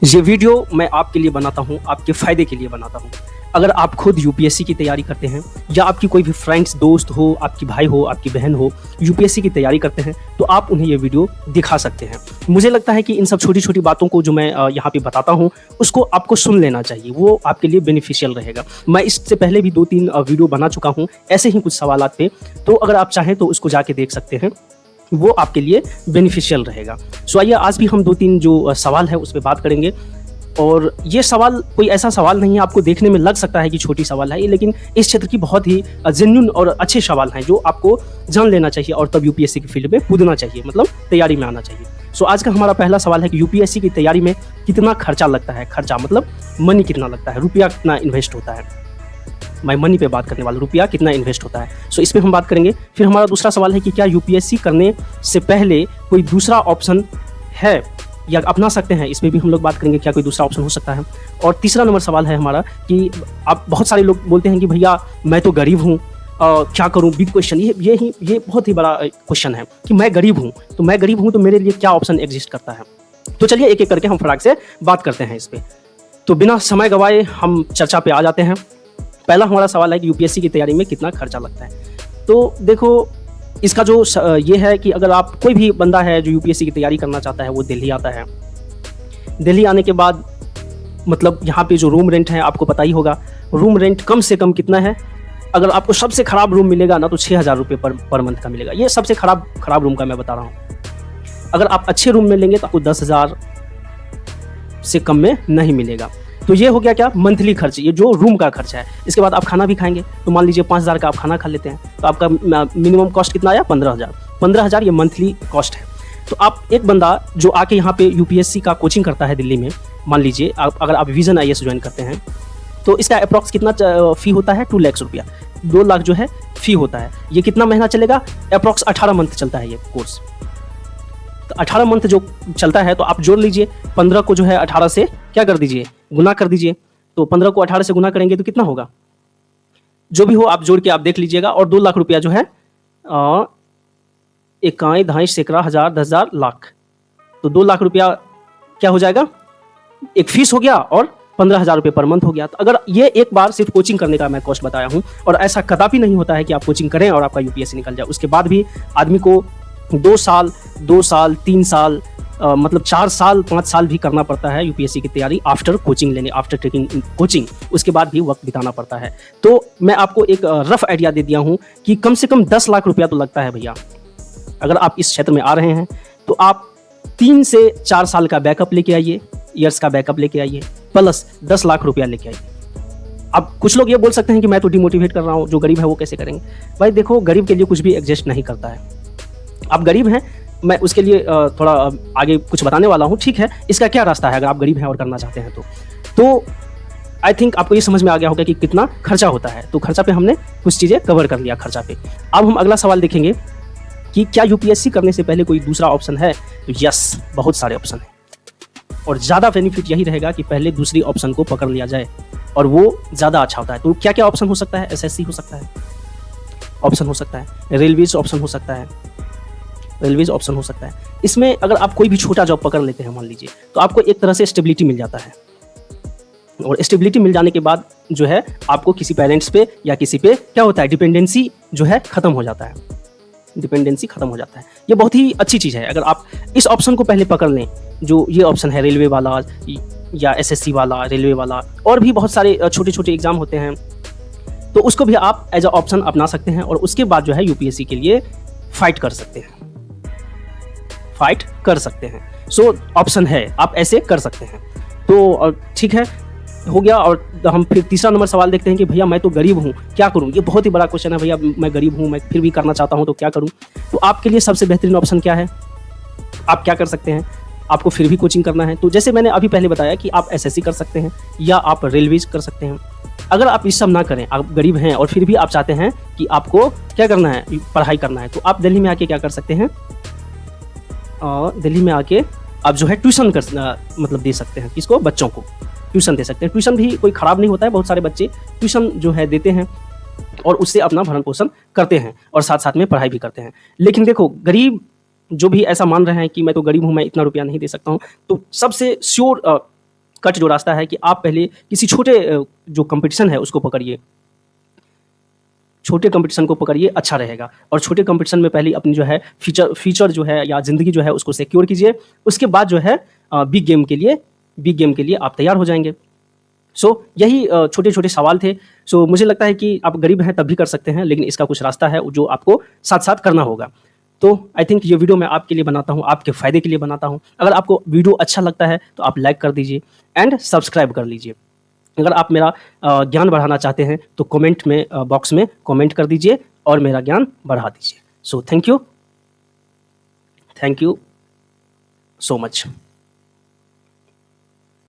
ये वीडियो मैं आपके लिए बनाता हूँ, आपके फ़ायदे के लिए बनाता हूँ। अगर आप खुद यूपीएससी की तैयारी करते हैं या आपकी कोई भी फ्रेंड्स, दोस्त हो, आपकी भाई हो, आपकी बहन हो, यूपीएससी की तैयारी करते हैं, तो आप उन्हें ये वीडियो दिखा सकते हैं। मुझे लगता है कि इन सब छोटी-छोटी बातों को जो मैं यहाँ पे बताता हूँ, उसको आपको सुन लेना चाहिए, वो आपके लिए बेनिफिशियल रहेगा। मैं इससे पहले भी 2-3 वीडियो बना चुका हूँ, ऐसे ही कुछ सवालात पे, तो अगर आप चाहें तो उसको जाके देख सकते हैं। वो आपके लिए बेनिफिशियल रहेगा। सो आइए आज भी हम 2-3 जो सवाल है उस पे बात करेंगे। और ये सवाल कोई ऐसा सवाल नहीं है, आपको देखने में लग सकता है कि छोटी सवाल है ये, लेकिन इस क्षेत्र की बहुत ही जेन्युइन और अच्छे सवाल हैं जो आपको जान लेना चाहिए और तब यूपीएससी की फील्ड में कूदना चाहिए, मतलब तैयारी में आना चाहिए। सो आज का हमारा पहला सवाल है कि यूपीएससी की तैयारी में कितना खर्चा लगता है। खर्चा मतलब मनी कितना लगता है, रुपया कितना इन्वेस्ट होता है। मैं मनी पे बात करने वाला, रुपया कितना इन्वेस्ट होता है। सो इस पे हम बात करेंगे। फिर हमारा दूसरा सवाल है कि क्या यूपीएससी करने से पहले कोई दूसरा ऑप्शन है या अपना सकते हैं, इस पे भी हम लोग बात करेंगे, क्या कोई दूसरा ऑप्शन हो सकता है। और तीसरा नंबर सवाल है हमारा कि आप बहुत सारे लोग बोलते हैं कि भैया मैं तो गरीब हूँ, क्या करूँ, बिग क्वेश्चन। ये बहुत ही बड़ा क्वेश्चन है कि मैं गरीब हूँ, तो मेरे लिए क्या ऑप्शन एग्जिस्ट करता है। तो चलिए एक एक करके हम फटाक से बात करते हैं इस पर। तो बिना समय गवाए हम चर्चा पे आ जाते हैं। पहला हमारा सवाल है कि यूपीएससी की तैयारी में कितना खर्चा लगता है। तो देखो इसका जो ये है कि अगर आप कोई भी बंदा है जो यूपीएससी की तैयारी करना चाहता है, वो दिल्ली आता है। दिल्ली आने के बाद मतलब यहाँ पे जो रूम रेंट है आपको पता ही होगा, रूम रेंट कम से कम कितना है। अगर आपको सबसे ख़राब रूम मिलेगा ना तो 6,000 रुपये पर मंथ का मिलेगा। ये सबसे ख़राब रूम का मैं बता रहा हूँ। अगर आप अच्छे रूम में लेंगे तो आपको 10,000 से कम में नहीं मिलेगा। तो ये हो गया क्या, मंथली खर्च, ये जो रूम का खर्च है। इसके बाद आप खाना भी खाएंगे, तो मान लीजिए 5,000 का आप खाना खा लेते हैं, तो आपका मिनिमम कॉस्ट कितना आया, 15,000। 15,000 ये मंथली कॉस्ट है। तो आप एक बंदा जो आके यहाँ पे यूपीएससी का कोचिंग करता है दिल्ली में, मान लीजिए अगर आप विजन आईएएस ज्वाइन करते हैं, तो इसका अप्रॉक्स कितना फ़ी होता है, 2 लाख रुपया, 2 लाख जो है फ़ी होता है। ये कितना महीना चलेगा, अप्रॉक्स 18 मंथ चलता है ये कोर्स। तो 18 मंथ जो चलता है, तो आप जोड़ लीजिए 15 को जो है 18 से क्या कर दीजिए, गुना कर दीजिए। तो 15 को 18 से गुना करेंगे तो कितना होगा, जो भी हो आप जोड़ के आप देख लीजिएगा। और 2 लाख रुपया जो है, इकाई, दहाई, सैकड़ा, हजार, 10,000, लाख, तो 2 लाख रुपया क्या हो जाएगा, एक फीस हो गया और 15,000 रुपये पर मंथ हो गया। तो अगर ये एक बार सिर्फ कोचिंग करने का मैं कॉस्ट बताया हूँ, और ऐसा कदापि नहीं होता है कि आप कोचिंग करें और आपका यूपीएससी निकल जाए। उसके बाद भी आदमी को 2 साल, 3 साल, मतलब 4 साल, 5 साल भी करना पड़ता है यूपीएससी की तैयारी आफ्टर टेकिंग कोचिंग। उसके बाद भी वक्त बिताना पड़ता है। तो मैं आपको एक रफ आइडिया दे दिया हूँ कि कम से कम 10 लाख रुपया तो लगता है भैया। अगर आप इस क्षेत्र में आ रहे हैं तो आप 3 से 4 साल का बैकअप लेके आइए, ईयर्स का बैकअप लेके आइए, प्लस 10 लाख रुपया लेके आइए। अब कुछ लोग ये बोल सकते हैं कि मैं तो डिमोटिवेट कर रहा हूँ, जो गरीब है वो कैसे करेंगे। भाई देखो, गरीब के लिए कुछ भी एग्जिस्ट नहीं करता है। आप गरीब हैं, मैं उसके लिए थोड़ा आगे कुछ बताने वाला हूँ, ठीक है। इसका क्या रास्ता है अगर आप गरीब हैं और करना चाहते हैं तो आई थिंक आपको ये समझ में आ गया होगा कि कितना खर्चा होता है। तो खर्चा पे हमने कुछ चीज़ें कवर कर लिया खर्चा पे। अब हम अगला सवाल देखेंगे कि क्या यूपीएससी करने से पहले कोई दूसरा ऑप्शन है। तो यस, बहुत सारे ऑप्शन हैं, और ज़्यादा बेनिफिट यही रहेगा कि पहले दूसरी ऑप्शन को पकड़ लिया जाए, और वो ज़्यादा अच्छा होता है। तो क्या क्या ऑप्शन हो सकता है, एसएससी हो सकता है, ऑप्शन हो सकता है, रेलवेज ऑप्शन हो सकता है, ऑप्शन हो सकता है। इसमें अगर आप कोई भी छोटा जॉब पकड़ लेते हैं मान लीजिए, तो आपको एक तरह से स्टेबिलिटी मिल जाता है, और स्टेबिलिटी मिल जाने के बाद जो है आपको किसी पेरेंट्स पे या किसी पे क्या होता है, डिपेंडेंसी जो है ख़त्म हो जाता है। डिपेंडेंसी ख़त्म हो जाता है। ये बहुत ही अच्छी चीज़ है अगर आप इस ऑप्शन को पहले पकड़ लें, जो ये ऑप्शन है रेलवे वाला या एसएससी वाला, रेलवे वाला, और भी बहुत सारे छोटे छोटे एग्जाम होते हैं। तो उसको भी आप एज अ ऑप्शन अपना सकते हैं, और उसके बाद जो है यूपीएससी के लिए फाइट कर सकते हैं। सो ऑप्शन है, आप ऐसे कर सकते हैं। तो ठीक है, हो गया। और हम फिर तीसरा नंबर सवाल देखते हैं कि भैया मैं तो गरीब हूँ, क्या करूँ। ये बहुत ही बड़ा क्वेश्चन है भैया, मैं गरीब हूँ, मैं फिर भी करना चाहता हूँ, तो क्या करूँ। तो आपके लिए सबसे बेहतरीन ऑप्शन क्या है, आप क्या कर सकते हैं। आपको फिर भी कोचिंग करना है, तो जैसे मैंने अभी पहले बताया कि आप एसएससी कर सकते हैं या आप रेलवेज कर सकते हैं। अगर आप इस सब ना करें, आप गरीब हैं और फिर भी आप चाहते हैं कि आपको क्या करना है, पढ़ाई करना है, तो आप दिल्ली में आके क्या कर सकते हैं, दिल्ली में आके आप जो है ट्यूशन मतलब दे सकते हैं। किसको, बच्चों को ट्यूशन दे सकते हैं। ट्यूशन भी कोई ख़राब नहीं होता है, बहुत सारे बच्चे ट्यूशन जो है देते हैं और उससे अपना भरण पोषण करते हैं और साथ साथ में पढ़ाई भी करते हैं। लेकिन देखो, गरीब जो भी ऐसा मान रहे हैं कि मैं तो गरीब हूँ, मैं इतना रुपया नहीं दे सकता हूँ, तो सबसे श्योर कट जो रास्ता है कि आप पहले किसी छोटे जो कंपटीशन है उसको पकड़िए, छोटे कंपटीशन को पकड़िए, अच्छा रहेगा। और छोटे कंपटीशन में पहले अपनी जो है फ्यूचर जो है या ज़िंदगी जो है उसको सिक्योर कीजिए। उसके बाद जो है बिग गेम के लिए आप तैयार हो जाएंगे। यही छोटे छोटे सवाल थे। मुझे लगता है कि आप गरीब हैं तब भी कर सकते हैं, लेकिन इसका कुछ रास्ता है जो आपको साथ साथ करना होगा। तो आई थिंक ये वीडियो मैं आपके लिए बनाता हूँ, आपके फ़ायदे के लिए बनाता हूँ। अगर आपको वीडियो अच्छा लगता है तो आप लाइक कर दीजिए एंड सब्सक्राइब कर लीजिए। अगर आप मेरा ज्ञान बढ़ाना चाहते हैं तो कमेंट में बॉक्स में कमेंट कर दीजिए और मेरा ज्ञान बढ़ा दीजिए। Thank you so much.